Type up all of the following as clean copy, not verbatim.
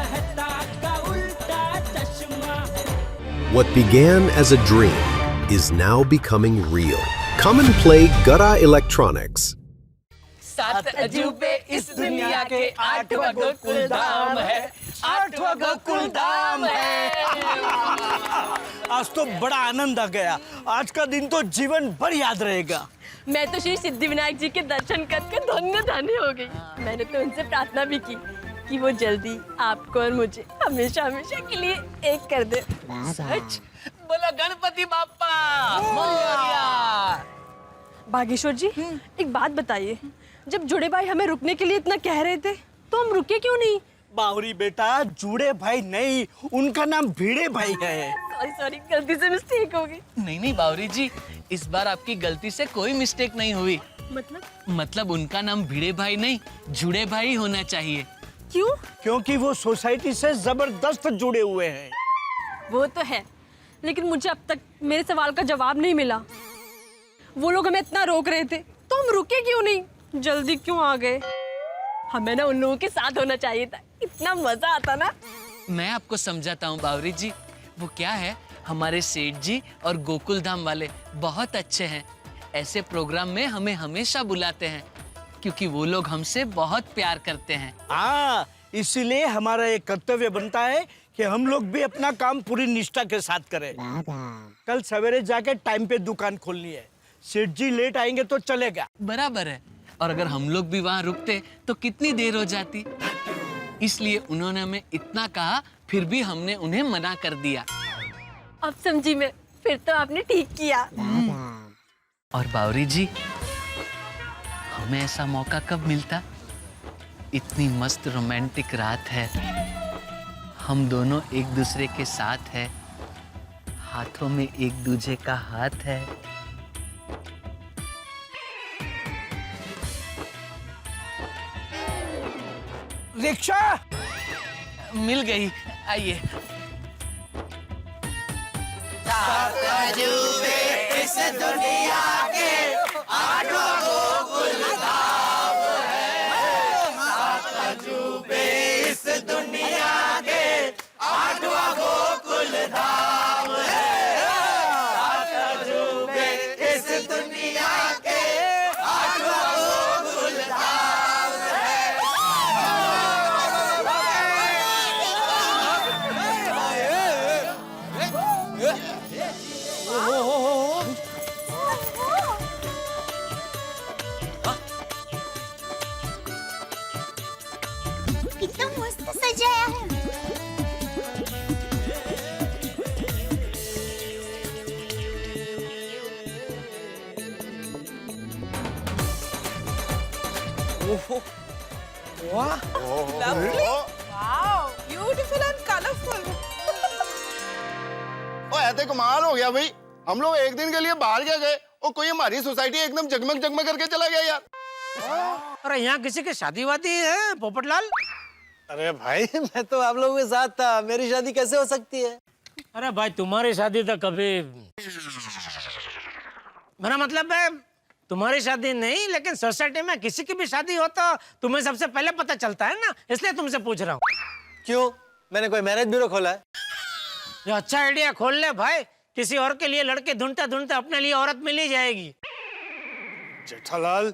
रहता का उल्टा चश्मा। What began as a dream is now becoming real. Come and play Gada Electronics. 7 अजूबे इस दुनिया के, 8वां गोकुल धाम है, 8वां गोकुल धाम है। आज तो बड़ा आनंद आ गया। आज का दिन तो जीवन भर याद रहेगा। मैं तो श्री सिद्धिविनायक जी के दर्शन करके धन्य धन्य हो गई। मैंने तो उनसे प्रार्थना भी की कि वो जल्दी आपको और मुझे हमेशा हमेशा के लिए एक कर दे। सच बोला गणपति बाप्पा मोरया। बागेश्वर जी, एक बात बताइए, जब जुड़े भाई हमें रुकने के लिए इतना कह रहे थे तो हम रुके क्यों नहीं? बावरी बेटा, जुड़े भाई नहीं, उनका नाम भिड़े भाई है। सॉरी, गलती से मिस्टेक हो गई। नहीं बावरी जी, इस बार आपकी गलती से कोई मिस्टेक नहीं हुई। मतलब उनका नाम भिड़े भाई नहीं, जुड़े भाई होना चाहिए। क्यों? क्योंकि वो सोसाइटी से जबरदस्त जुड़े हुए हैं। वो तो है, लेकिन मुझे अब तक मेरे सवाल का जवाब नहीं मिला। वो लोग हमें इतना रोक रहे थे तो हम रुके क्यों नहीं? जल्दी क्यों आ गए? हमें ना उन लोगों के साथ होना चाहिए था, इतना मजा आता ना। मैं आपको समझाता हूँ बावरी जी। वो क्या है, हमारे सेठ जी और गोकुल धाम वाले बहुत अच्छे हैं। ऐसे प्रोग्राम में हमें हमेशा बुलाते हैं क्योंकि वो लोग हमसे बहुत प्यार करते हैं। हाँ, इसीलिए हमारा ये कर्तव्य बनता है कि हम लोग भी अपना काम पूरी निष्ठा के साथ करें। कल सवेरे जाके टाइम पे दुकान खोलनी है। सेठ जी लेट आएंगे तो चलेगा। बराबर है। और अगर हम लोग भी वहाँ रुकते तो कितनी देर हो जाती। इसलिए उन्होंने हमें इतना कहा, फिर भी हमने उन्हें मना कर दिया। अब समझी मैं, फिर तो आपने ठीक किया। और बावरी जी, हमें ऐसा मौका कब मिलता? इतनी मस्त रोमांटिक रात है, हम दोनों एक दूसरे के साथ है, हाथों में एक दूसरे का हाथ है। रिक्शा मिल गई, आइए। इस दुनिया के 8वां गोकुल धाम है। 7 अजूबे इस दुनिया के 8वां गोकुल धाम है। 7 अजूबे इस दुनिया के 8वां गोकुल धाम है। कितना मस्त सजाया है। वाह, ब्यूटीफुल एंड कलरफुल। ओ ऐसे कमाल हो गया भाई। हम लोग एक दिन के लिए बाहर क्या गए और कोई हमारी सोसाइटी एकदम जगमग जगमग करके चला गया यार। अरे यहाँ किसी की शादी वादी है पोपटलाल? अरे भाई, मैं तो आप लोगों के साथ था, मेरी शादी कैसे हो सकती है? अरे भाई, तुम्हारी शादी तो कभी, मेरा मतलब है तुम्हारी शादी नहीं, लेकिन सोसाइटी में किसी की भी शादी हो तो तुम्हें सबसे पहले पता चलता है ना, इसलिए तुमसे पूछ रहा हूँ। क्यों? मैंने कोई मैरिज ब्यूरो खोला है? ये अच्छा आइडिया, खोल ले भाई। किसी और के लिए लड़के ढूंढते ढूंढते अपने लिए औरत मिल ही जाएगी। जेठालाल,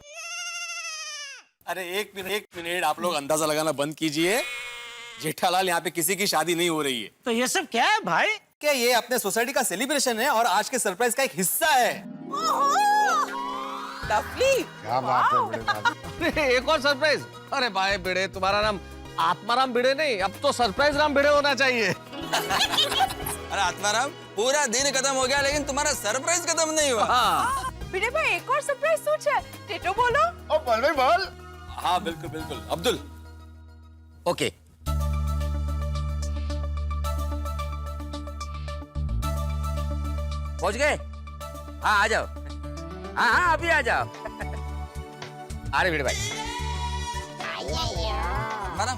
अरे एक मिनट आप लोग अंदाजा लगाना बंद कीजिए। जेठालाल, यहाँ पे किसी की शादी नहीं हो रही है। तो ये सब क्या है भाई? क्या ये अपने सोसाइटी का सेलिब्रेशन है और आज के सरप्राइज का एक हिस्सा है। लवली, क्या बात है बड़े साहब। एक और सरप्राइज। अरे भाई भिड़े, तुम्हारा नाम आत्माराम भिड़े नहीं, अब तो सरप्राइज राम भिड़े होना चाहिए। अरे आत्माराम, पूरा दिन खत्म हो गया लेकिन तुम्हारा सरप्राइज खत्म नहीं हुआ। हाँ। भिड़े भाई एक और सरप्राइज सोच है। टेटो बोलो। ओ बोल भाई बोल। हाँ बिल्कुल बिल्कुल। अब्दुल, ओके। पहुंच गए? हाँ आ जाओ। हाँ अभी आ जाओ। अरे भिड़े भाई, मैडम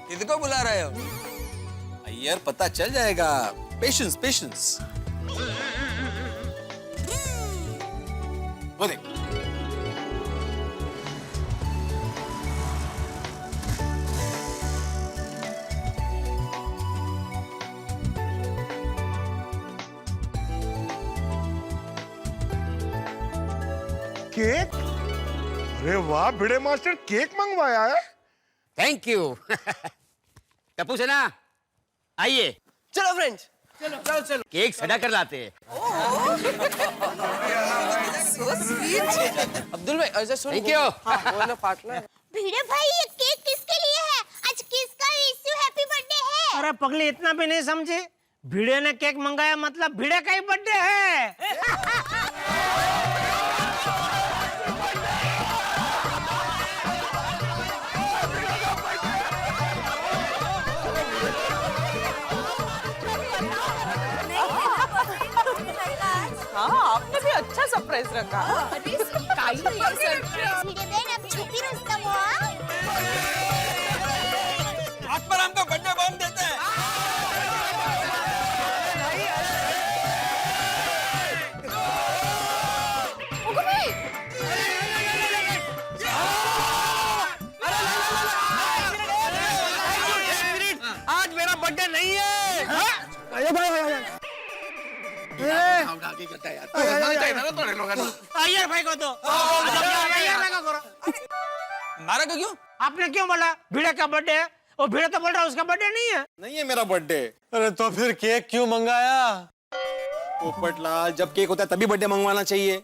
किसको बुला रहे हो? यार पता चल जाएगा। Patience patience. वो देख, केक? अरे वाह भिड़े मास्टर, केक मंगवाया है? Thank you. टप्पू सेना आइए, चलो फ्रेंड्स, चलो चलो। केक सजा कर लाते हैं। अब्दुल भाई ऐसे सुन। Thank you. वो ना पार्टनर। भिड़े भाई ये केक किसके लिए है? आज किसका विश यू हैप्पी बर्थडे है? अरे पगली इतना भी नहीं समझे, भिड़े ने केक मंगाया मतलब भिड़े का ही बर्थडे है। हाँ आपने भी अच्छा सरप्राइज रखा। भिड़े बहन अब छुपी रुस्तम हो। आत्माराम का बर्थडे बम देते हैं। आज मेरा बर्थडे नहीं है। आइए भाई को तो मारा क्यों? आपने क्यों बोला भिड़े का बर्थडे है? वो भिड़े तो बोल रहा है उसका बर्थडे नहीं है। नहीं है मेरा बर्थडे। अरे तो फिर केक क्यों मंगाया? पोपटलाल, जब केक होता है तभी बर्थडे मंगवाना चाहिए।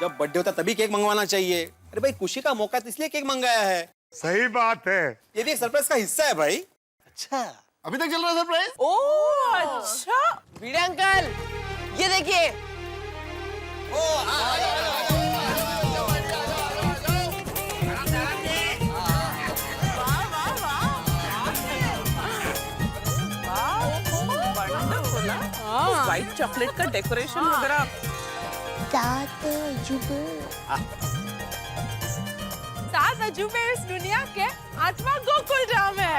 जब बर्थडे होता है तभी केक मंगवाना चाहिए। अरे भाई खुशी का मौका है तो इसलिए केक मंगाया है। सही बात है। ये भी एक सरप्राइज का हिस्सा है भाई। अच्छा, अभी तक चल रहा है सरप्राइज? ओह अच्छा। भिड़े अंकल ये देखिए। व्हाइट चॉकलेट का डेकोरेशन वगैरह। सात अजूबे इस दुनिया के 8वां गोकुल धाम है।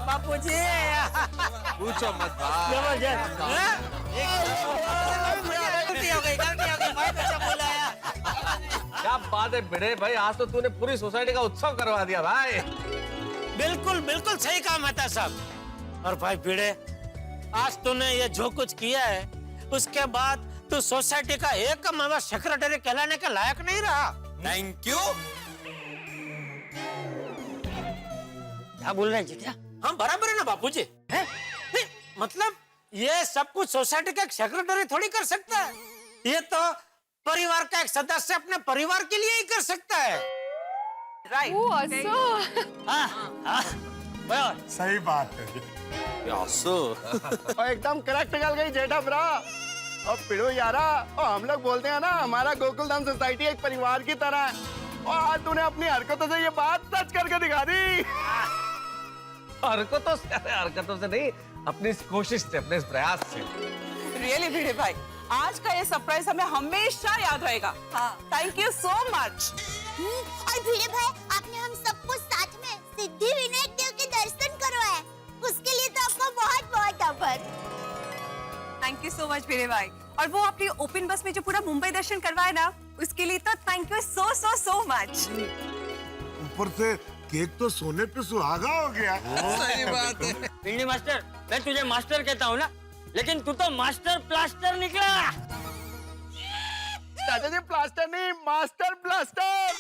बापूजी पूछो मत भाई। जबरदस्त। गलती हो गई बहुत अच्छा बोला है। क्या बात है भिड़े भाई, आज तो तूने पूरी सोसाइटी का उत्सव करवा दिया भाई। बिल्कुल बिल्कुल सही काम है साहब। और भाई भिड़े, आज तूने ये जो कुछ किया है उसके बाद तू सोसाइटी का एक सेक्रेटरी कहलाने के लायक नहीं रहा। Thank you. क्या बोल रहे हैं जी? क्या हम बराबर है ना बापूजी? हैं? नहीं मतलब ये सब कुछ सोसाइटी का एक सेक्रेटरी थोड़ी कर सकता है। ये तो परिवार का एक सदस्य अपने परिवार के लिए ही कर सकता है। राइट। सही बात है। एकदम करेक्ट गल गई जेठा ब्रा। अब पिड़ो यारा, और हम लोग बोलते हैं ना हमारा गोकुलधाम सोसाइटी एक परिवार की तरह है। और आज तूने अपनी हरकतों से ये बात सच करके दिखा दी। हरकतों से नहीं, अपनी इस कोशिश से, अपने इस प्रयास से। रियली भिड़े भाई, आज का ये सरप्राइज हमें हमेशा याद रहेगा। Thank you so much. और भिड़े भाई, आपने हम सबको साथ में सिद्धि विनायक देव के दर्शन करवाए, उसके लिए तो आपका बहुत बहुत आभार। थैंक यू सो मच भिड़े भाई। और वो अपनी ओपन बस में जो पूरा मुंबई दर्शन करवाया ना, उसके लिए तो thank you so so so much. ऊपर से केक तो सोने पे सुहागा हो गया। सही बात है। भिंडी मास्टर, मैं तुझे मास्टर कहता हूँ ना, लेकिन तू तो मास्टर प्लास्टर निकला। दादाजी प्लास्टर नहीं, master blaster.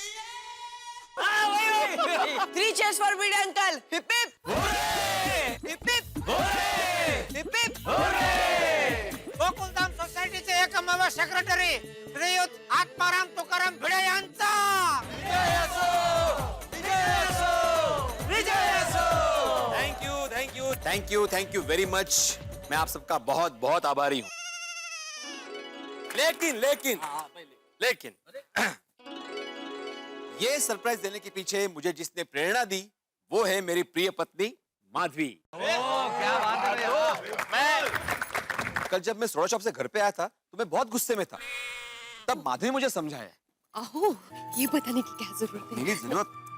Three cheers for Bide uncle. Hip hip. Hip hip. Hip hip. Gokuldham सोसायटीचे एकमेव सेक्रेटरी श्रीयुत आत्माराम तुकाराम भिडे यांचा thank you thank you thank you thank you very much. मैं आप सबका बहुत बहुत आभारी हूँ। लेकिन लेकिन लेकिन ये सरप्राइज देने के पीछे मुझे जिसने प्रेरणा दी वो है मेरी प्रिय पत्नी माधवी। क्या बात है। कल जब मैं सोडा शॉप से घर पे आया था तो मैं बहुत गुस्से में था। तब माधवी मुझे समझाया। अहो, ये बताने की क्या जरूरत है? मेरी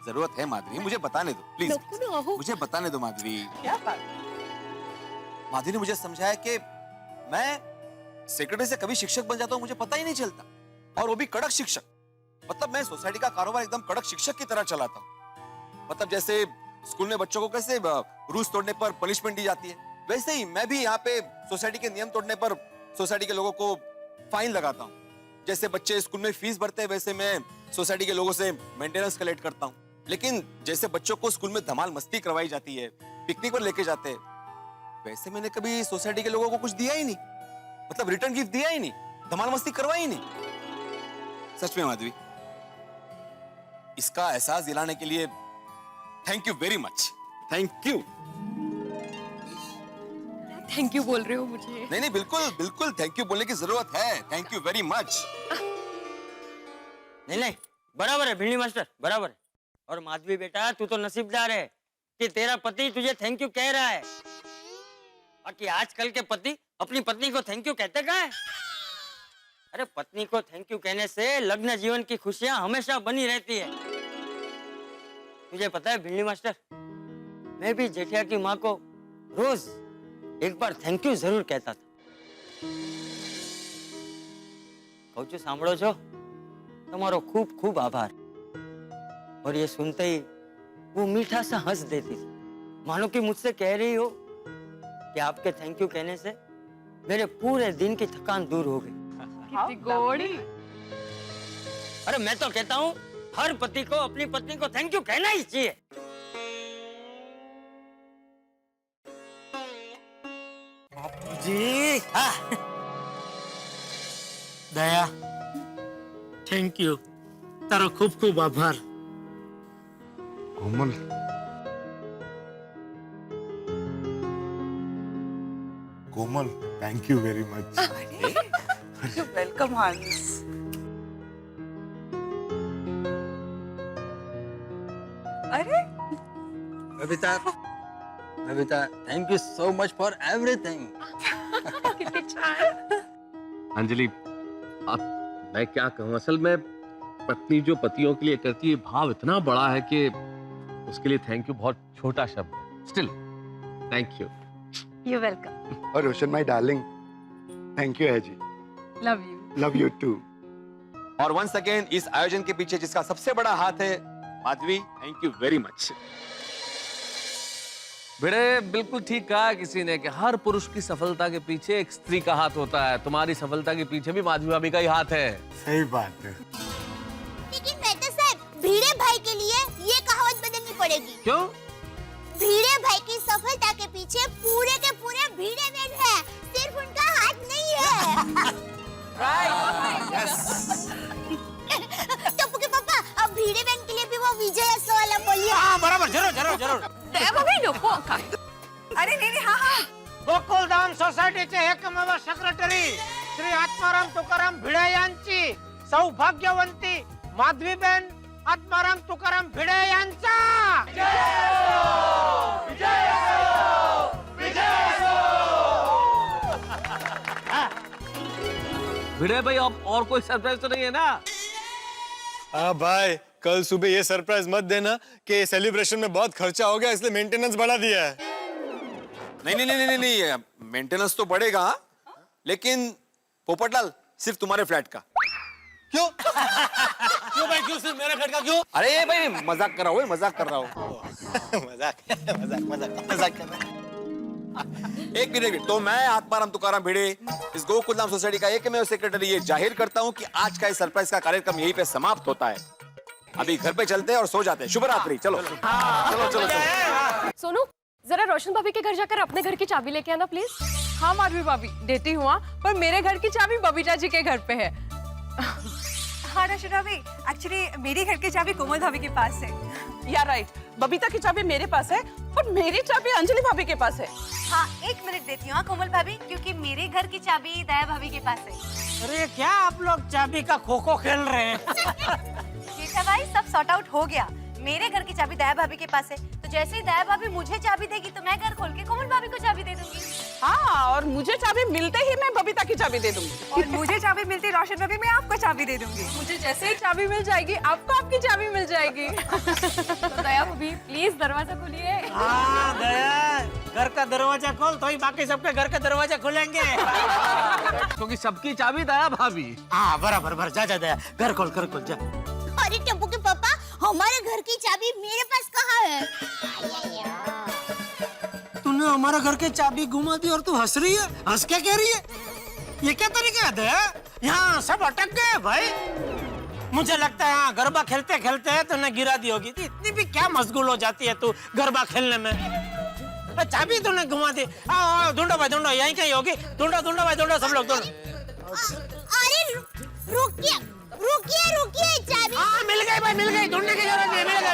जरूरत है माधवी, मुझे बताने दो प्लीज। मुझे बताने दो माधवी। क्या बात? माधवी ने मुझे समझाया कि मैं सेक्रेटरी से कभी शिक्षक बन जाता हूँ, मुझे पता ही नहीं चलता, और वो भी कड़क शिक्षक। मतलब मैं सोसाइटी का कारोबार एकदम कड़क शिक्षक की तरह चलाता हूँ। मतलब जैसे स्कूल में बच्चों को कैसे रूल्स तोड़ने पर पनिशमेंट दी जाती है, वैसे ही मैं भी यहाँ पे सोसाइटी के नियम तोड़ने पर सोसाइटी के लोगों को फाइन लगाता हूँ। जैसे बच्चे स्कूल में फीस भरते हैं वैसे मैं सोसाइटी के लोगों से मेंटेनेंस कलेक्ट करता हूँ। लेकिन जैसे बच्चों को स्कूल में धमाल मस्ती करवाई जाती है, पिकनिक पर लेके जाते हैं, वैसे मैंने कभी सोसाइटी के लोगों को कुछ दिया ही नहीं। मतलब रिटर्न गिफ्ट दिया ही नहीं, धमाल मस्ती करवाई ही नहीं। सच में माधवी, इसका एहसास दिलाने के लिए thank you very much. Thank you. Thank you बोल रहे हो मुझे? नहीं बिल्कुल बिल्कुल थैंक यू बोलने की जरूरत है। Thank you very much. नहीं, बराबर है भिंडी मास्टर, बराबर है। और माधवी बेटा, तू तो नसीबदार है कि तेरा पति तुझे थैंक यू कह रहा है। बाकी आजकल के पति अपनी पत्नी को थैंक यू कहते कहाँ है? अरे पत्नी को थैंक यू कहने से लग्न जीवन की खुशियां हमेशा बनी रहती है। तुझे पता है भिंडी मास्टर, मैं भी जेठिया की माँ को रोज एक बार थैंक यू जरूर कहता था। कहूँ छू सांभळो छो, तुम्हारो खूब खूब आभार। और ये सुनते ही वो मीठा सा हंस देती थी, मानो कि मुझसे कह रही हो कि आपके थैंक यू कहने से मेरे पूरे दिन की थकान दूर हो गई। कितनी गोड़ी। अरे मैं तो कहता हूँ हर पति को अपनी पत्नी को थैंक यू कहना ही चाहिए। जी हाँ। दया, थैंक यू, तारो खूब खूब आभार। Komal, Komal, thank you very much. Welcome Hans. अरे Babita, thank you so much for everything. Anjali, अब मैं क्या कहूँ, असल में पत्नी जो पतियों के लिए करती है भाव इतना बड़ा है कि उसके लिए थैंक यू बहुत छोटा शब्द है। Still thank you. You welcome. और Roshan my darling, thank you है जी। Love you. Love you too. और वंस अगेन इस आयोजन के पीछे जिसका सबसे बड़ा हाथ है, Madhavi, thank you very much. Bhide, बिल्कुल ठीक कहा किसी ने कि हर पुरुष की सफलता के पीछे एक स्त्री का हाथ होता है। तुम्हारी सफलता के पीछे भी माधवी भाभी का ही हाथ है। सही बात है। लेकिन मेहता साहब, भिड़े भाई के लिए ये कहावत बदलनी पड़ेगी। क्यों? भिड़े भाई की सफलता के पीछे पूरे के पूरे भिड़े मैन है, सिर्फ उनका हाथ नहीं है। टप्पू के पापा, अब भिड़े मैन के लिए भी वो विजय वाला बोलिए। हाँ बराबर, जरूर जरूर जरूर। अरे नहीं, हाँ। गोकुलधाम सोसायटीचे एकमेव सेक्रेटरी श्री आत्माराम तुकाराम भिडे यांची सौभाग्यवंती माधवीबेन आत्माराम तुकाराम भिडे यांचा भिड़े भाई, अब और कोई सरप्राइज तो नहीं है ना? हाँ भाई, कल सुबह ये सरप्राइज मत देना कि सेलिब्रेशन में बहुत खर्चा हो गया इसलिए मेंटेनेंस बढ़ा दिया है। नहीं, मेंटेनेंस तो बढ़ेगा, लेकिन पोपटलाल सिर्फ तुम्हारे फ्लैट का। क्यों? क्यों भाई, क्यों सिर्फ मेरे फ्लैट का क्यों? अरे भाई मजाक कर रहा हूँ, मजाक कर रहा हूँ। मजाक कर रहा। एक मिनट, तो मैं आत्माराम तुकाराम भिड़े इस गोकुल धाम सोसाइटी का एकमेव सेक्रेटरी ये जाहिर करता हूँ कि आज का इस सरप्राइज का कार्यक्रम यहीं पे समाप्त होता है। अभी घर पे चलते हैं और सो जाते हैं। शुभ रात्रि। चलो चलो चलो चलो। सोनू, जरा रोशन भाभी के घर जाकर अपने घर की चाबी लेके आना प्लीज। हाँ माधवी भाभी, देती हूँ, पर मेरे घर की चाबी बबीता जी के घर पे है। हाँ रोशन भाभी, एक्चुअली मेरी घर की चाबी कोमल भाभी के पास है। या राइट, बबीता की चाबी मेरे पास है और मेरी चाबी अंजलि भाभी के पास है। हाँ 1 मिनट देती हूँ कोमल भाभी, क्योंकि मेरे घर की चाबी दया भाभी के पास है। अरे क्या आप लोग चाबी का खो खो खेल रहे हैं? जेठा भाई सब सॉर्ट आउट हो गया। मेरे घर की चाबी दया भाभी के पास है, तो जैसे ही दया भाभी मुझे चाबी देगी तो मैं घर खोल के कोमल भाभी को चाबी दे दूंगी। हाँ, और मुझे चाबी मिलते ही मैं बबीता की चाबी दे दूंगी। और मुझे चाबी मिलती रोशन भाभी, मैं आपको चाबी दे दूंगी। मुझे जैसे ही चाबी मिल जाएगी आपको आपकी चाबी मिल जाएगी। तो दया भाभी प्लीज दरवाजा खोलिए। हाँ दया, घर का दरवाजा खोल तो ही बाकी सबके घर का दरवाजा खुलेंगे। क्योंकि सबकी चाबी दया भाभी। हाँ बराबर, जा दया, घर खोल जा। अरे टप्पू के पापा, हमारे घर की चाबी मेरे पास कहाँ है? तूने हमारे घर की चाबी घुमा दी और तू हंस रही है? हंस क्या कह रही है? ये क्या तरीका है दया? यहाँ सब अटक गए भाई। मुझे लगता है यहाँ गरबा खेलते खेलते तूने गिरा दी होगी। इतनी भी क्या मशगूल हो जाती है तू गरबा खेलने में। चाबी तूने घुमा दी। आओ ढूंढो भाई, ढूंढो, यहीं कहीं होगी। ढूंढो भाई, ढूंढो सब लोग, ढूंढो। अरे रुकिए चाबी। हाँ मिल गई भाई, मिल गई, ढूंढने की जरूरत नहीं, मिल गई।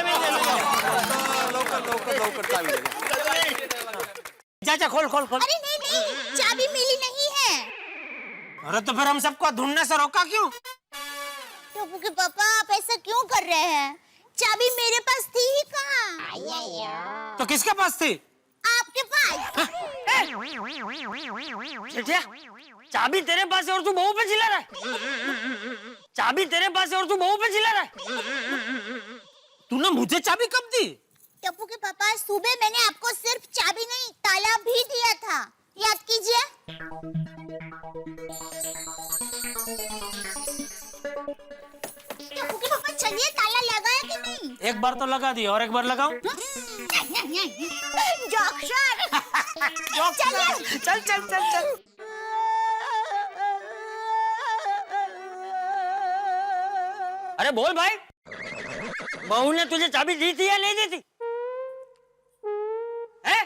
लोकर चाबी दे। जा खोल। अरे नहीं, चाबी मिली नहीं है। अरे तो फिर हम सबको ढूंढने से रोका क्यों? टप्पू के पापा, आप ऐसा क्यों कर रहे हैं? चाबी मेरे पास थी ही कहाँ? तो किसके पास थी? आपके पास। चाबी तेरे पास है और तू बहू पे चिल्ला रहा है? चाबी तेरे पास है और तू बहू पे चिल्ला रहा है? तूने मुझे चाबी कब दी? टप्पू के पापा, सुबह मैंने आपको सिर्फ चाबी नहीं, ताला भी दिया था, याद कीजिए। टप्पू के पापा चलिए, ताला लगाया कि नहीं? एक बार तो लगा दिया, और एक बार लगाऊं? चल। अरे बोल भाई, बहू ने तुझे चाबी दी थी या नहीं दी थी? है?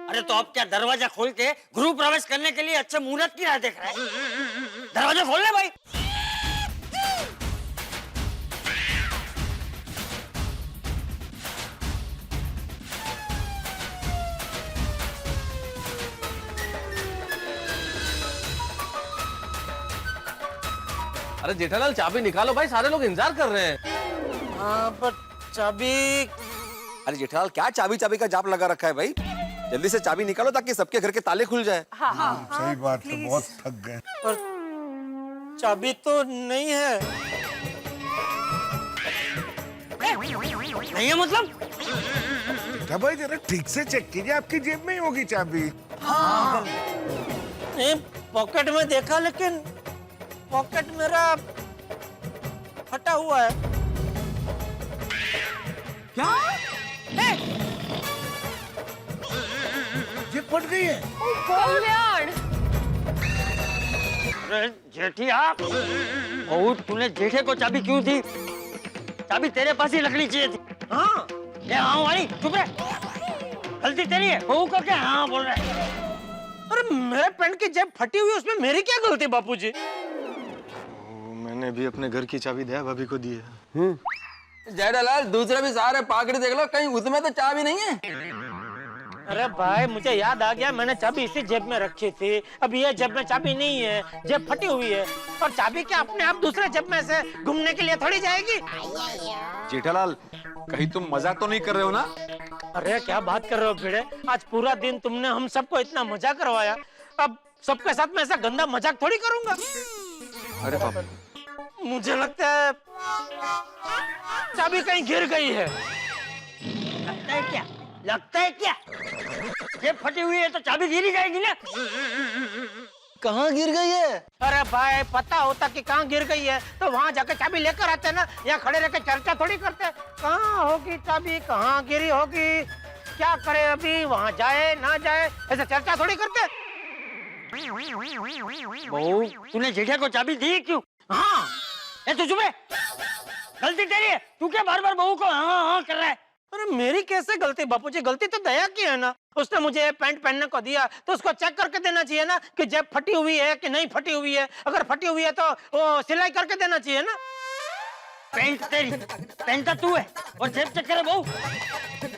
अरे तो अब क्या दरवाजा खोल के गृह प्रवेश करने के लिए अच्छे मुहूर्त की राह देख रहा है? दरवाजा खोल ले भाई। अरे जेठालाल चाबी निकालो भाई, सारे लोग इंतजार कर रहे हैं। हाँ पर चाबी। अरे जेठालाल क्या चाबी का जाप लगा रखा है भाई? जल्दी से चाबी निकालो ताकि सबके घर के ताले खुल जाए। हाँ, सही बात है, बहुत थक गए। पर चाबी तो नहीं है। नहीं है मतलब? भाई जरा ठीक से चेक कीजिए, आपकी जेब में ही होगी चाबी। हाँ। नहीं, पॉकेट में देखा लेकिन पॉकेट मेरा फटा हुआ है। क्या? ये फट गई है। कल्याण, अरे जेठिया, बहुत तूने जेठे को चाबी क्यों दी? चाबी तेरे पास ही रखनी चाहिए थी। हाँ, ये हाँ वाली चुप रहे। गलती तेरी है, बहू को क्या हाँ बोल रहा है? अरे मेरे पेंट की जेब फटी हुई, उसमें मेरी क्या गलती बापूजी? मैंने भी अपने घर की चाबी दया भाभी को दी है। जेठालाल दूसरे भी सारे पाकड़े देख लो, कहीं उसमें तो चाबी नहीं है। अरे भाई मुझे याद आ गया, मैंने चाबी इसी जेब में रखी थी। अब ये जेब में चाबी नहीं है, जेब फटी हुई है, और चाबी क्या अपने आप दूसरे जेब में से घूमने के लिए थोड़ी जाएगी? जेठालाल कहीं तुम मजाक तो नहीं कर रहे हो ना? अरे क्या बात कर रहे हो भिड़े, आज पूरा दिन तुमने हम सबको इतना मजाक करवाया, अब सबके साथ मैं ऐसा गंदा मजाक थोड़ी करूंगा। अरे बाप, मुझे लगता है चाबी कहीं गिर गई है। लगता है क्या? जेब फटी हुई है तो चाबी गिरी जाएगी ना। कहाँ गिर गई है? अरे भाई पता होता कि कहाँ गिर गई है तो वहाँ जाके चाबी लेकर आते ना, यहाँ खड़े रहकर चर्चा थोड़ी करते। कहाँ होगी चाबी, कहाँ गिरी होगी, क्या करे अभी, वहाँ जाए ना जाए, ऐसे चर्चा थोड़ी करते। बहू तूने जेठा को चाबी दी क्यों? हाँ ए तू चुप है, गलती तेरी है, तू क्या बार बार बहू को हाँ हाँ कर रहा है? अरे मेरी कैसे गलती बापूजी, गलती तो दया की है ना। उसने मुझे पैंट पहनने को दिया तो उसको चेक करके देना चाहिए ना कि जेब फटी हुई है कि नहीं फटी हुई है। अगर फटी हुई है तो वो सिलाई करके देना चाहिए ना। पैंट तेरी, पैंट तो तू है और जेब चेक करे बहू।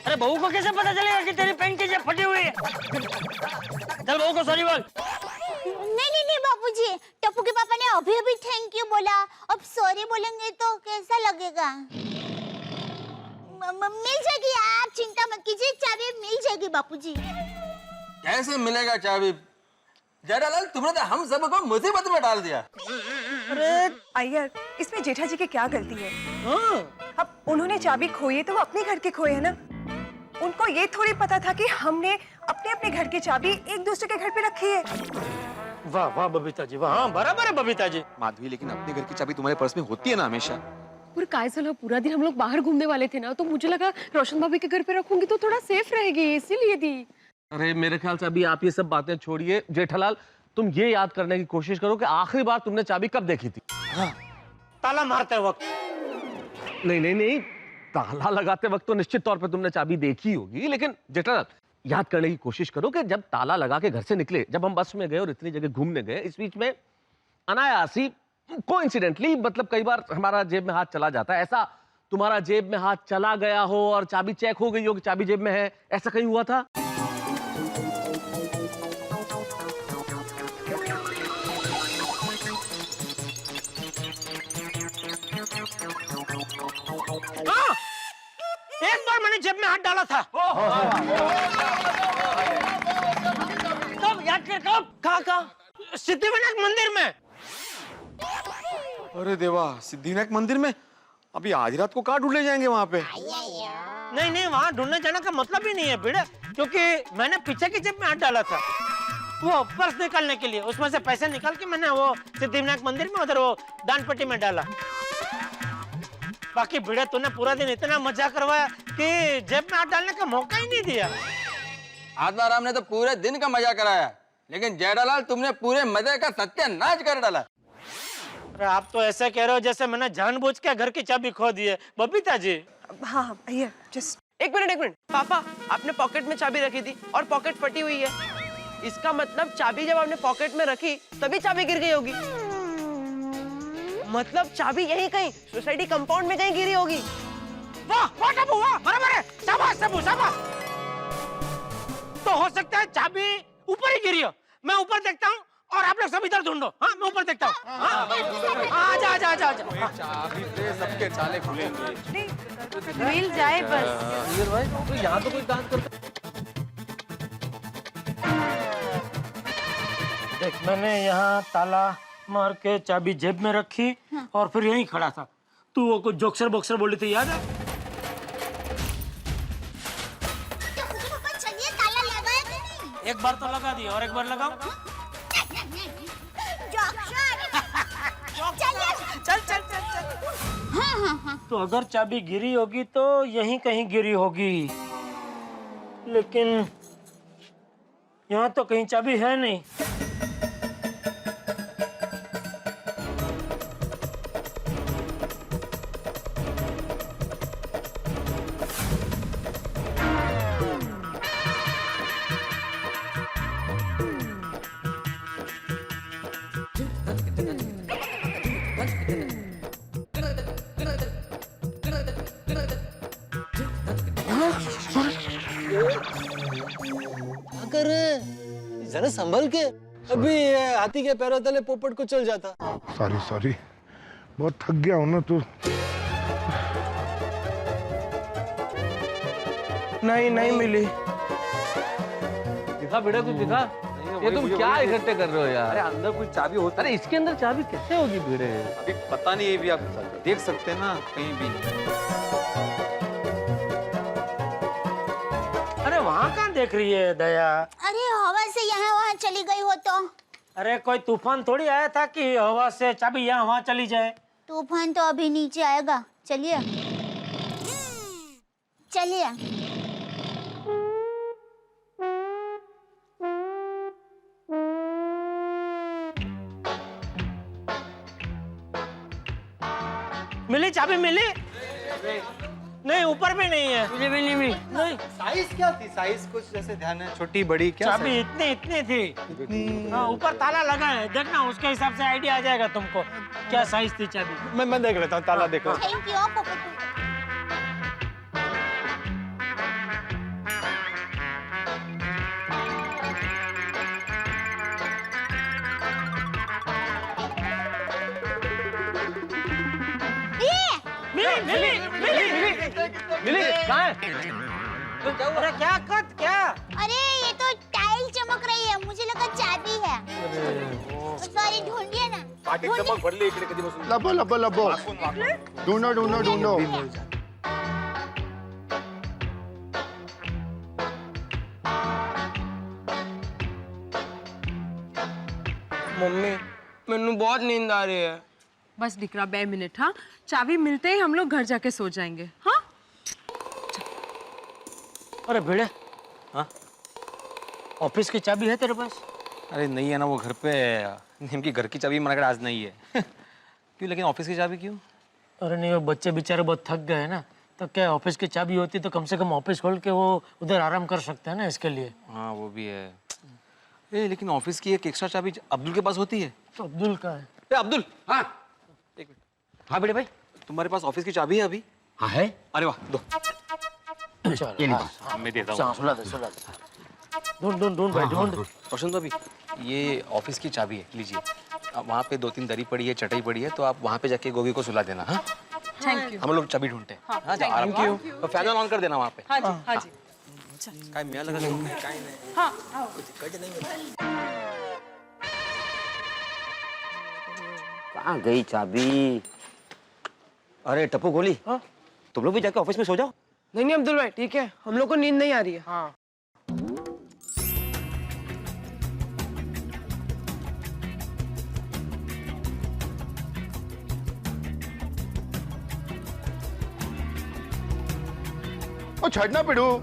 अरे बहू को कैसे पता चलेगा कि तेरी पैंट की जेब फटी हुई है? चल बहू को सॉरी बोल। नहीं बापूजी, टप्पू के पापा ने अभी अभी थैंक यू बोला, अब सॉरी बोलेंगे तो कैसा लगेगा? मिल जाएगी, आप चिंता मत कीजिए, चाबी मिल जाएगी बापूजी। कैसे मिलेगा चाबी? जेठालाल तुमने तो हम सबको मुसीबत में डाल दिया। अरे अय्यर, इसमें जेठा जी की क्या गलती है? अब उन्होंने चाबी खोई है तो वो अपने घर के खोए है ना। उनको ये थोड़ी पता था कि हमने अपने अपने घर की चाबी एक दूसरे के घर पे रखी है। वाह वाह बबीता जी, वाह बराबर है बबीता जी। माधवी लेकिन अपने घर की चाबी तुम्हारे पर्स में होती है ना हमेशा। पर काय साला पूरा दिन हम लोग बाहर घूमने वाले थे ना, तो मुझे लगा रोशन भाभी के घर पे रखूंगी तो थोड़ा सेफ रहेगी, इसीलिए दी। अरे मेरे ख्याल से अभी आप ये सब बातें छोड़िए। जेठालाल तुम ये याद करने की कोशिश करो कि आखिरी बार तुमने चाबी कब देखी थी? हाँ, ताला मारते वक्त। नहीं, ताला लगाते वक्त तो निश्चित तौर पे तुमने चाबी देखी होगी, लेकिन जेठालाल याद करने की कोशिश करो कि जब ताला लगा के घर से निकले, जब हम बस में गए और इतनी जगह घूमने गए, इस बीच में अनायासी कोइंसिडेंटली, मतलब कई बार हमारा जेब में हाथ चला जाता है, ऐसा तुम्हारा जेब में हाथ चला गया हो और चाबी चेक हो गई हो कि चाबी जेब में है, ऐसा कहीं हुआ था? हाँ, एक बार मैंने जेब में हाथ डाला था। कब याद कर, कब? कहाँ? सिद्धिविनायक मंदिर में। अरे देवा, सिद्धिविनायक मंदिर में? अभी आधी रात को कहाँ ढूंढने जाएंगे वहाँ पे? नहीं, वहाँ ढूंढने जाने का मतलब ही नहीं है भिड़े, क्योंकि मैंने पीछे की जेब में हाथ डाला था वो पर्स निकालने के लिए। उसमें से पैसे निकाल के मैंने वो सिद्धिविनायक मंदिर में उधर वो दान पेटी में डाला। बाकी भिड़े तूने पूरा दिन इतना मजा करवाया कि जेब में हाथ डालने का मौका ही नहीं दिया। आत्माराम ने तो पूरे दिन का मजा कराया, लेकिन जेठालाल तुमने पूरे मजे का सत्यानाश कर डाला। अरे आप तो ऐसे कह रहे हो जैसे मैंने जानबूझ के घर की चाबी खो दी है बबीता जी। हाँ अय्यर, जस्ट एक मिनट पापा, आपने पॉकेट में चाबी रखी थी और पॉकेट फटी हुई है। इसका मतलब चाबी जब आपने पॉकेट में रखी तभी चाबी गिर गई होगी। मतलब चाबी यहीं कहीं सोसाइटी कंपाउंड में कहीं गिरी होगी। वाह टप्पू, वाह, बराबर है, शाबाश टप्पू, शाबाश। तो हो सकता है चाबी ऊपर ही गिरी हो। मैं ऊपर देखता हूँ और आप लोग सब इधर ढूंढो। हाँ, मैं ऊपर देखता हूँ। आजा। चाबी से सबके ताले खुलेंगे। मिल जाए बस। अय्यर भाई तो यहाँ तो कोई काम करता। देख, मैंने यहाँ ताला मार के चाबी जेब में रखी और फिर यहीं खड़ा था। तू वो कुछ जोक्सर बोक्सर बोली थी, याद है? पापा चलिए, ताला लगाए कि नहीं? एक बार तो लगा दिया और एक बार लगाओ। चल। हाँ। तो अगर चाबी गिरी होगी तो यहीं कहीं गिरी होगी, लेकिन यहाँ तो कहीं चाबी है नहीं। कर जरा संभल के, अभी हाथी के पैरों तले पोपट को चल जाता। सॉरी, बहुत थक गया हूं ना तू। नहीं मिली। दिखा बेटा, कुछ दिखा। ये तुम क्या इकट्ठे कर रहे हो यार? अरे अंदर कोई चाबी होती। अरे इसके अंदर चाबी कैसे होगी भिड़े? अभी पता नहीं, ये भी आप देख सकते हैं ना कहीं भी। वहाँ कहाँ देख रही है दया? अरे हवा से यहाँ वहाँ चली गई हो तो? अरे कोई तूफान थोड़ी आया था कि हवा से चाबी यहाँ वहाँ चली जाए। तूफान तो अभी नीचे आएगा, चलिए चलिए। मिली चाबी मिली? नहीं, ऊपर भी नहीं है। मुझे भी नहीं मिली। नहीं। साइज क्या थी? साइज कुछ जैसे ध्यान है, छोटी बड़ी क्या? चाबी इतनी थी। हाँ, ऊपर ताला लगा है, देखना उसके हिसाब से आइडिया आ जाएगा तुमको क्या साइज थी चाबी। मैं देख लेता हूँ, ताला देख लेता हूँ। Thank you Pappu. मिली कहाँ है? अरे क्या कद क्या? अरे ये तो टाइल चमक रही है, मुझे लगा चाबी है। सॉरी, ढूंढिए ना। लबो लबो लबो, ढूंढो ढूंढो ढूंढो। मम्मी मैनू बहुत नींद आ रही है। बस दिकरा 2 मिनट। हाँ, चाबी मिलते ही हम लोग घर जाके सो जाएंगे। हाँ, अरे भिड़े, हाँ ऑफिस की चाबी है तेरे पास? अरे नहीं है ना, वो घर पे है। इनकी घर की चाबी मना कर आज नहीं है। क्यों, लेकिन ऑफिस की चाबी क्यों? अरे नहीं, वो बच्चे बेचारे बहुत थक गए हैं ना, तो क्या ऑफिस की चाबी होती तो कम से कम ऑफिस खोल के वो उधर आराम कर सकते हैं ना, इसके लिए। हाँ वो भी है। लेकिन ऑफिस की एक एक्स्ट्रा चाबी अब्दुल के पास होती है। तो अब्दुल का है। अब्दुल, हाँ एक मिनट। हाँ बेटे भाई, तुम्हारे पास ऑफिस की चाबी है अभी? हाँ है। अरे वाह, दो। ये मैं देता हूँ। सुला दे। ढूंढ भाई ढूंढ। रोशन भाभी, ये ऑफिस की चाबी है, लीजिए। अब वहाँ पे 2-3 दरी पड़ी है, चटाई पड़ी है, तो आप वहाँ पे जाके गोगी को सुला देना। हाँ, थैंक यू। हम लोग चाबी ढूंढते हैं। हाँ, थैंक यू। तो फैन ऑन कर देना वहाँ पे। हाँ जी, हाँ जी। काय मैं लगा हाँ, कहाँ गई चाबी? अरे टप्पू गोली, तुम लोग भी जाके ऑफिस में सो जाओ। नहीं अब्दुल भाई, ठीक है, हम लोग को नींद नहीं आ रही है। हाँ। ओ छड़ना पिड़ू,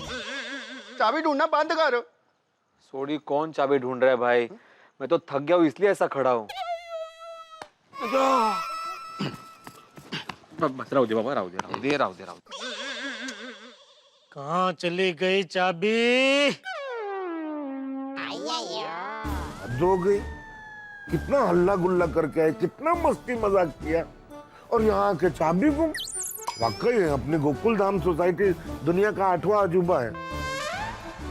चाबी ढूंढना बंद कर। सोडी, कौन चाबी ढूंढ रहा है भाई? मैं तो थक गया हूँ, इसलिए ऐसा खड़ा हूँ। बस राव दे बाबा, राव दे। कहाँ चली गई चाबी? दो गई। कितना हल्ला गुल्ला करके आए, कितना मस्ती मजाक किया, और यहाँ के चाबी गुम। वाकई अपनी गोकुल धाम सोसाइटी दुनिया का 8वां अजूबा है।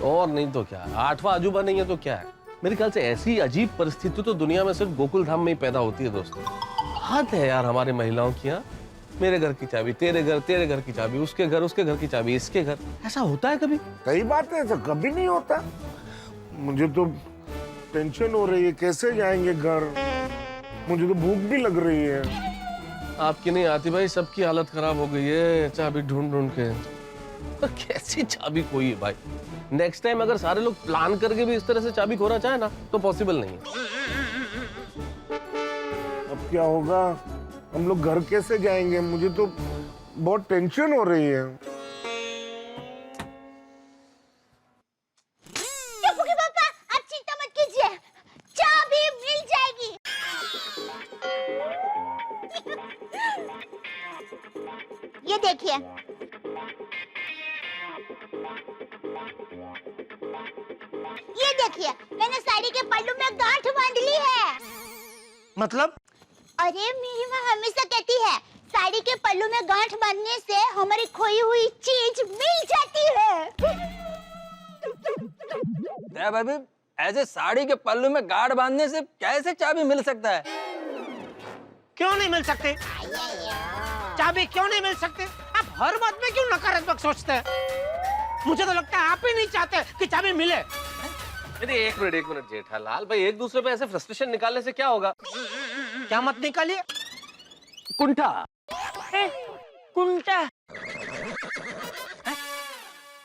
और नहीं तो क्या, 8वां अजूबा नहीं है तो क्या है? मेरे ख्याल से ऐसी अजीब परिस्थिति तो दुनिया में सिर्फ गोकुल धाम में ही पैदा होती है दोस्तों। हद है यार हमारे महिलाओं की। यहाँ मेरे घर की चाबी तेरे घर की चाबी उसके घर की चाबी इसके घर। ऐसा होता है कभी? सही बात है, ऐसा कभी नहीं होता। मुझे तो टेंशन हो रही है, कैसे जाएंगे घर? मुझे तो भूख भी लग रही है। आपकी नहीं आती भाई, सबकी हालत खराब हो गई है चाबी ढूंढ के। तो कैसी चाबी खोई है भाई? नेक्स्ट टाइम अगर सारे लोग प्लान करके भी इस तरह से चाबी खोना चाहे ना तो पॉसिबल नहीं है। अब क्या होगा? हम लोग घर कैसे जाएंगे? मुझे तो बहुत टेंशन हो रही है। टप्पू के पापा, आप चिंता मत कीजिए, चाबी मिल जाएगी। ये देखिए, ये देखिए, मैंने साड़ी के पल्लू में गांठ बांध ली है। मतलब? अरे मेरी माँ हमेशा कहती है, साड़ी के पल्लू में गांठ बांधने से हमारी खोई हुई चीज मिल जाती है। भाभी, ऐसे साड़ी के पल्लू में गांठ बांधने से कैसे चाबी मिल सकता है? क्यों नहीं मिल सकते? चाबी क्यों नहीं मिल सकते? आप हर बात में क्यों नकारात्मक सोचते हैं? मुझे तो लगता है आप ही नहीं चाहते कि चाबी मिले। अरे एक मिनट जेठालाल भाई, एक दूसरे पे ऐसे फ्रस्ट्रेशन निकालने से क्या होगा? क्या मत निकालिए? कुंठा। कुंठा?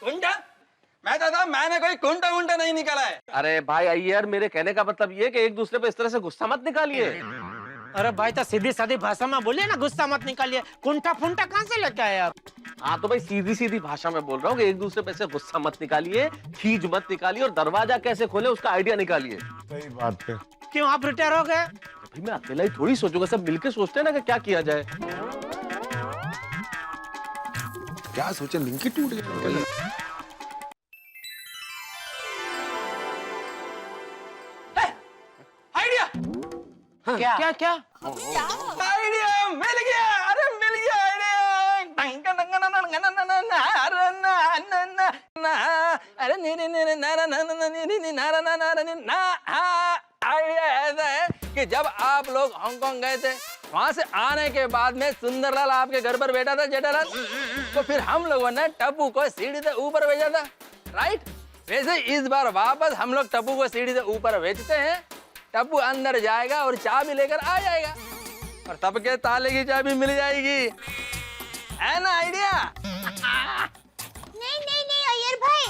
कुंठा? मैं तो था मैंने कोई कुंटा वुंटा नहीं निकाला है। अरे भाई अय्यर, मेरे कहने का मतलब ये कि एक दूसरे पे इस तरह से गुस्सा मत निकालिए। अरे भाई तो सीधी सादी भाषा में बोलिए ना, गुस्सा मत निकालिए। कुंठा फुंटा कहाँ से लेके आए आप? हाँ तो भाई सीधी सीधी भाषा में बोल रहा हूँ कि एक दूसरे पे से गुस्सा मत निकालिए, खींच मत निकालिए और दरवाजा कैसे खोले उसका आइडिया निकालिए। सही बात है। क्यों आप रिटायर हो गए? भाई मैं अकेला ही थोड़ी सोचूंगा, सब मिलके सोचते हैं ना कि क्या किया जाए। क्या सोचे, लिंक ही टूट गया। आइडिया। क्या क्या क्या? आइडिया मिल गया। अरे मिल गया आइडिया ऐसा है कि जब आप लोग हांगकांग गए थे, वहां से आने के बाद में सुंदरलाल आपके घर पर बैठा था जेठालाल, तो फिर हम लोगों ने टप्पू को सीढ़ी से ऊपर भेजा था, राइट? वैसे इस बार वापस हम लोग टप्पू को सीढ़ी से ऊपर भेजते हैं, टप्पू अंदर जाएगा और चाबी लेकर आ जाएगा और तब के ताले की चाबी मिल जाएगी, है ना आइडिया? नहीं नहीं नहीं अय्यर भाई,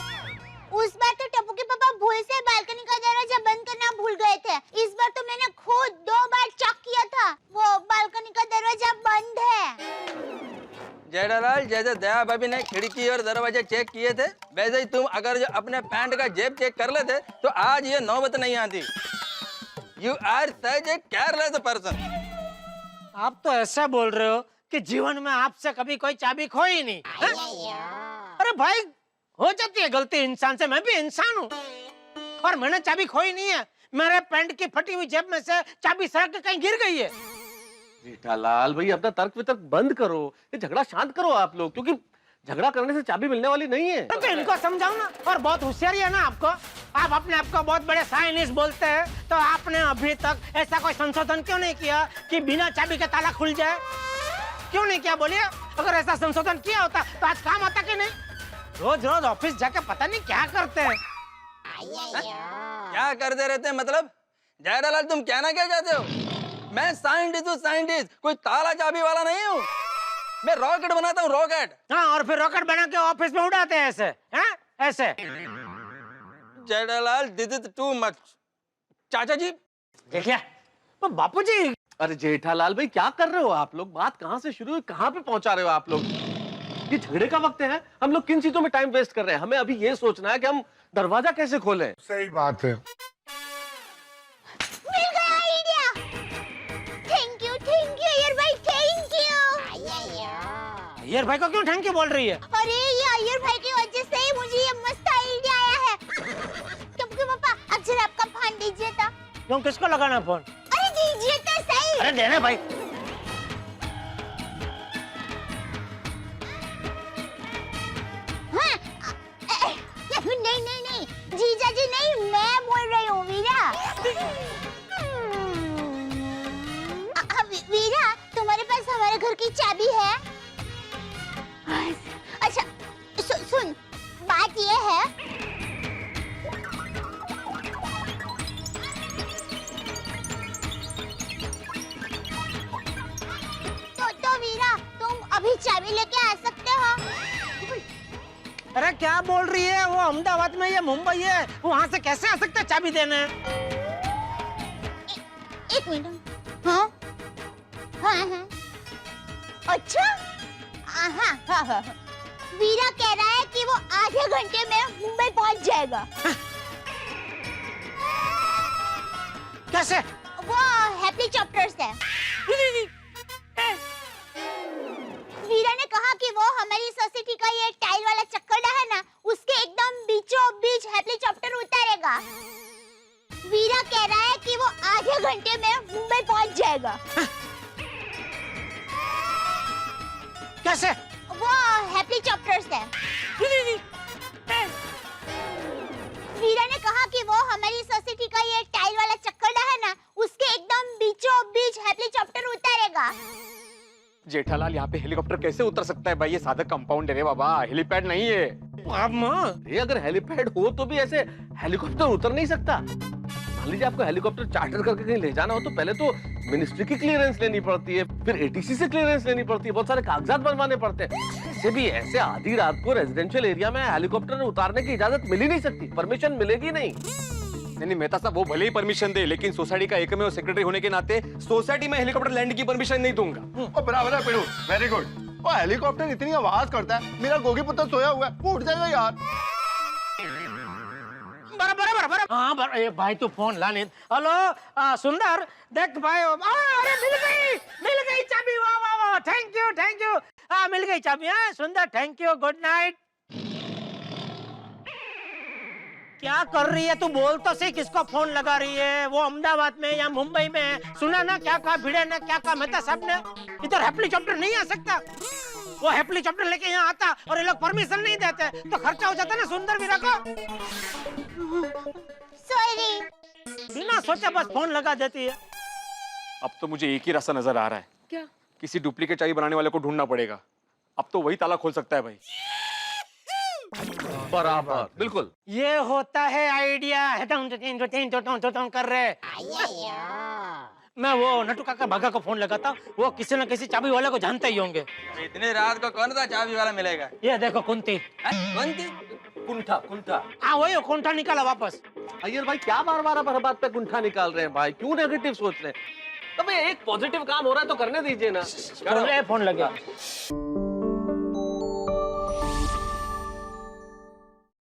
उस बार तो टप्पू के पापा भूल से बालकनी का दरवाजा बंद करना भूल गए थे। इस बार तो मैंने खुद 2 बार चेक किया था, वो बालकनी का दरवाजा बंद है। जेठालाल, जैसे दया भाभी ने खिड़की और दरवाजे चेक किए थे, वैसे ही तुम अगर जो अपने पैंट का जेब चेक कर लेते तो आज ये नौबत नहीं आती। You are such a careless person. आप तो ऐसा बोल रहे हो कि जीवन में आपसे कभी कोई चाबी खोई नहीं है? अरे भाई, हो जाती है गलती इंसान से, मैं भी इंसान हूँ। और मैंने चाबी खोई नहीं है, मेरे पैंट की फटी हुई जेब में से चाबी सरक के कहीं गिर गई है। जेठालाल भाई अपना तर्क वितर्क बंद करो, ये झगड़ा शांत करो आप लोग, क्योंकि झगड़ा करने से चाबी मिलने वाली नहीं है। तो इनको समझाओ ना। और बहुत होशियारी है ना आपको, आप अपने आप को बहुत बड़े साइंटिस्ट बोलते हैं, तो आपने अभी तक ऐसा कोई संशोधन क्यों नहीं किया कि बिना चाबी के ताला खुल जाए? क्यों नहीं किया बोलिए? अगर ऐसा संशोधन किया होता तो आज काम आता कि नहीं? रोज रोज ऑफिस जाके पता नहीं क्या करते हैं। क्या करते रहते हैं मतलब? जेठालाल, तुम कहना क्या चाहते हो? मैं साइंटिस्ट हूँ, साइंटिस्ट, कोई ताला चाबी वाला नहीं हूँ। मैं रॉकेट बनाता हूँ, रॉकेट। हाँ, और फिर रॉकेट बना के ऑफिस में उड़ाते हैं ऐसे, हैं? ऐसे। Jethalal, this is too much. चाचा जी देखिए, तो बापू जी। अरे जेठालाल भाई क्या कर रहे हो आप लोग? बात कहाँ से शुरू हुई, कहाँ पे पहुंचा रहे हो आप लोग? ये झगड़े का वक्त है, हम लोग किन चीजों में टाइम वेस्ट कर रहे हैं? हमें अभी ये सोचना है कि हम दरवाजा कैसे खोलें। सही बात है। मिल गया आइडिया। थैंक यू अय्यर भाई, थैंक यू। अय्यर भाई को क्यों थैंक यू बोल रही है? अरे ये अय्यर भाई की वजह से ही मुझे ये मस्त आइडिया आया है। टप्पू पापा, अब जरा आपका फोन दीजिए तो। क्यों, किसको लगाना फोन? अरे दीजिए तो सही। अरे देना भाई। नहीं नहीं नहीं, जीजा जी नहीं, मैं बोल रही हूँ वीरा। वीरा, तुम्हारे पास हमारे घर की चाबी है? अच्छा सुन, बात ये है, तो वीरा, तुम अभी चाबी लेके आ सकते हो? अरे क्या बोल रही है? वो अहमदाबाद में, ये मुंबई है, वहाँ से कैसे आ सकता है चाबी देने? एक मिनट। हाँ हाँ हाँ, अच्छा हाँ। वीरा कह रहा है कि वो आधे घंटे में मुंबई पहुँच जाएगा। कैसे? वो हेलीकॉप्टर से। वीरा ने कहा कि वो हमारी सोसाइटी का ये टाइल वाला चक्करडा है ना, उसके एकदम बीचों बीच हेलीकॉप्टर उतारेगा। वीरा कह रहा है कि वो आधे घंटे में मुंबई पहुंच जाएगा। कैसे? वो हेलीकॉप्टर से। वीरा ने कहा कि वो हमारी सोसाइटी का ये टाइल वाला चक्करडा है ना, उसके एकदम बीचों बीच हेलीकॉप्टर उतारेगा। जेठालाल, यहाँ पे हेलीकॉप्टर कैसे उतर सकता है भाई? ये सादा कंपाउंड है रे बाबा, हेलीपैड नहीं है। अरे अगर हेलीपैड हो तो भी ऐसे हेलीकॉप्टर उतर नहीं सकता। मान लीजिए आपको हेलीकॉप्टर चार्टर करके कहीं ले जाना हो तो पहले तो मिनिस्ट्री की क्लियरेंस लेनी पड़ती है, फिर एटीसी से क्लियरेंस लेनी पड़ती है, बहुत सारे कागजात बनवाने पड़ते हैं। ऐसे भी ऐसे आधी रात को रेजिडेंशियल एरिया में हेलीकॉप्टर उतारने की इजाजत मिल ही नहीं सकती, परमिशन मिलेगी नहीं। नहीं मेहता साहब, वो भले ही परमिशन दे, लेकिन सोसाइटी का एकमेव सेक्रेटरी होने के नाते सोसाइटी में हेलीकॉप्टर लैंड की परमिशन नहीं दूंगा। ओ बराबर है पिड़ू, वेरी गुड। वो हेलीकॉप्टर इतनी आवाज करता है, मेरा गोगी पुत्र सोया हुआ है, वो उठ जाएगा यार। बराबर हाँ ए भाई तू फोन ला नहीं। हेलो सुंदर देख भाई, अरे मिल गई चाबी, वाह वाह वाह, थैंक यू। हाँ मिल गई चाबी। हाँ सुंदर, थैंक यू, गुड नाइट। क्या कर रही है तू? बोल तो सही, किसको फोन लगा रही है? वो अहमदाबाद में या मुंबई में है? सुना ना क्या कहा भिड़े ने, क्या कहा मेहता साहब ने? इधर हेलीकॉप्टर नहीं आ सकता। वो हेलीकॉप्टर लेके यहाँ आता और ये लोग परमिशन नहीं देते तो खर्चा हो जाता ना सुंदर वीरा को। सॉरी। बिना सोचे बस फोन लगा देती है। अब तो मुझे एक ही रास्ता नजर आ रहा है। क्या? किसी डुप्लीकेट चाबी बनाने वाले को ढूंढना पड़ेगा। अब तो वही ताला खोल सकता है भाई। बराबर, बिल्कुल। ये होता है आइडिया। कर रहे। मैं वो नटू काका भागा को फोन लगाता, वो किसी न किसी चाबी वाले को जानते ही होंगे। इतनी रात को कौन सा चाबी वाला मिलेगा? ये देखो कुंती। कुंती? कुंठा। हाँ वही कुंठा निकाला वापस। अय्यर भाई क्या बार हर बात पे कुंठा निकाल रहे हैं भाई, क्यों नेगेटिव सोच रहे हैं? तो भाई एक पॉजिटिव काम हो रहा है तो करने दीजिए ना। फोन लगे।